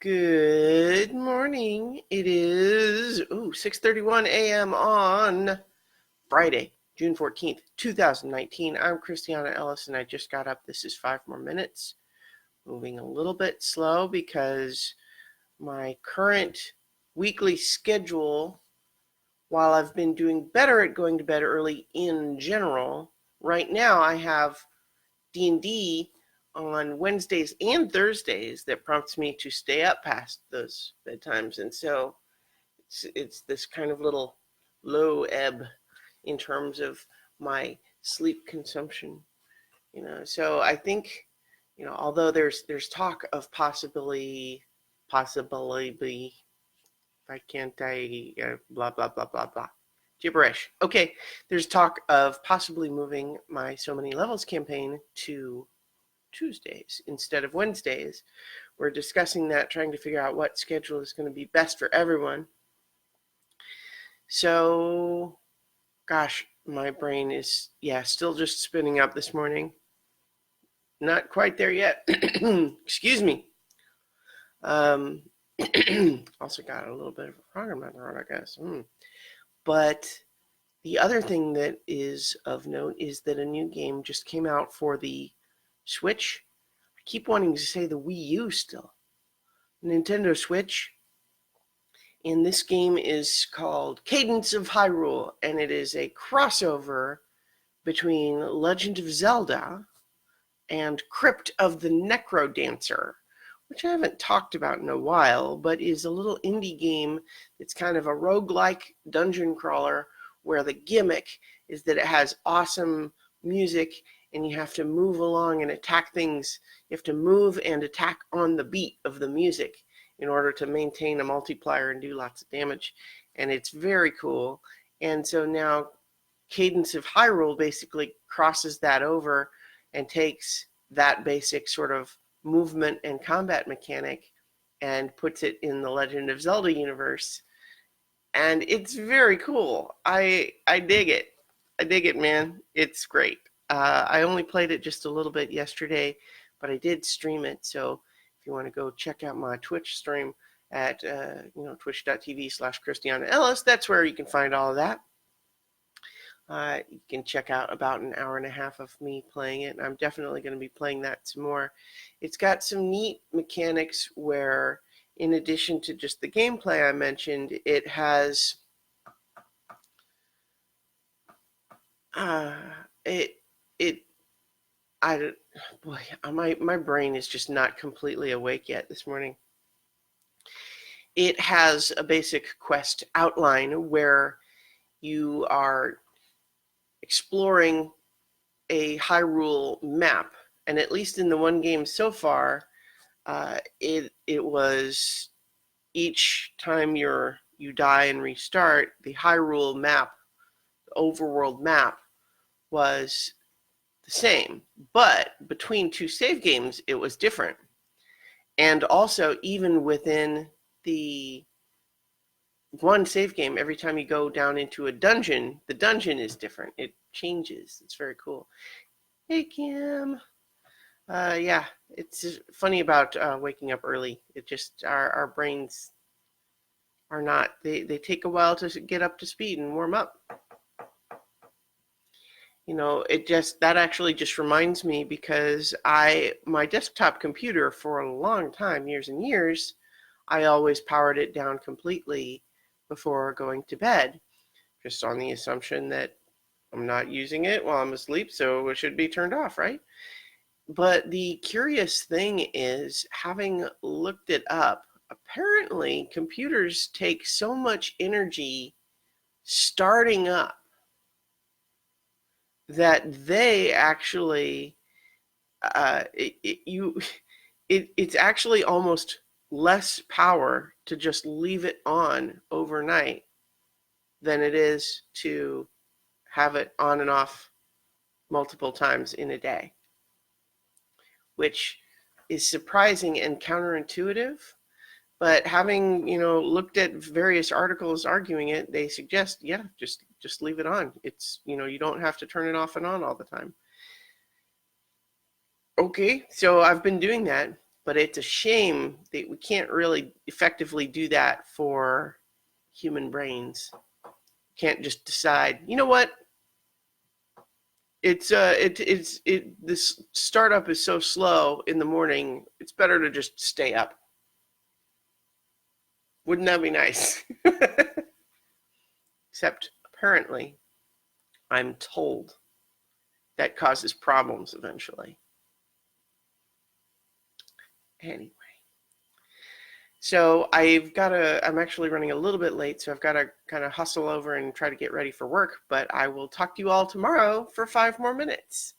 Good morning. It is 6:31 a.m. on Friday, June 14th, 2019. I'm Christiana Ellis and I just got up. This is 5 more minutes. Moving a little bit slow because my current weekly schedule, while I've been doing better at going to bed early in general, right now I have D&D on Wednesdays and Thursdays that prompts me to stay up past those bedtimes. And so it's this kind of little low ebb in terms of my sleep consumption. So I think, although there's talk of possibly, I can't, blah, blah, blah, blah, blah. Gibberish. Okay, there's talk of possibly moving my So Many Levels campaign to Tuesdays instead of Wednesdays. We're discussing that, trying to figure out what schedule is going to be best for everyone. So, gosh, my brain is, still just spinning up this morning. Not quite there yet. Excuse me. Also got a little bit of a frog in my throat, I guess. But the other thing that is of note is that a new game just came out for the Switch. I keep wanting to say the Wii U still. Nintendo Switch. And this game is called Cadence of Hyrule, and it is a crossover between Legend of Zelda and Crypt of the Necrodancer, which I haven't talked about in a while, but is a little indie game that's kind of a roguelike dungeon crawler where the gimmick is that it has awesome music and you have to move along and attack things. You have to move and attack on the beat of the music in order to maintain a multiplier and do lots of damage. And it's very cool. And so now Cadence of Hyrule basically crosses that over and takes that basic sort of movement and combat mechanic and puts it in the Legend of Zelda universe. And it's very cool. I dig it. I dig it, man. It's great. I only played it just a little bit yesterday, but I did stream it. So if you want to go check out my Twitch stream at twitch.tv/Christiana Ellis, that's where you can find all of that. You can check out about an hour and a half of me playing it. I'm definitely going to be playing that some more. It's got some neat mechanics where, in addition to just the gameplay I mentioned, it has my brain is just not completely awake yet this morning. It has a basic quest outline where you are exploring a Hyrule map, and at least in the one game so far, it was each time you die and restart, the Hyrule map, the overworld map, was the same, but between two save games it was different. And also, even within the one save game, every time you go down into a dungeon, the dungeon is different. It changes. It's very cool. Hey, Kim. Yeah, it's funny about waking up early. It just, our brains are not, they take a while to get up to speed and warm up. That actually just reminds me, because my desktop computer for a long time, years and years, I always powered it down completely before going to bed, just on the assumption that I'm not using it while I'm asleep, so it should be turned off, right? But the curious thing is, having looked it up, apparently computers take so much energy starting up that they actually, it's actually almost less power to just leave it on overnight than it is to have it on and off multiple times in a day, which is surprising and counterintuitive. But having, looked at various articles arguing it, they suggest, just leave it on. It's, you don't have to turn it off and on all the time. Okay, so I've been doing that, But it's a shame that we can't really effectively do that for human brains. Can't just decide, you know what? This startup is so slow in the morning. It's better to just stay up. Wouldn't that be nice? Except apparently, I'm told that causes problems eventually. Anyway, so I'm actually running a little bit late, so I've got to kind of hustle over and try to get ready for work, but I will talk to you all tomorrow for 5 more minutes.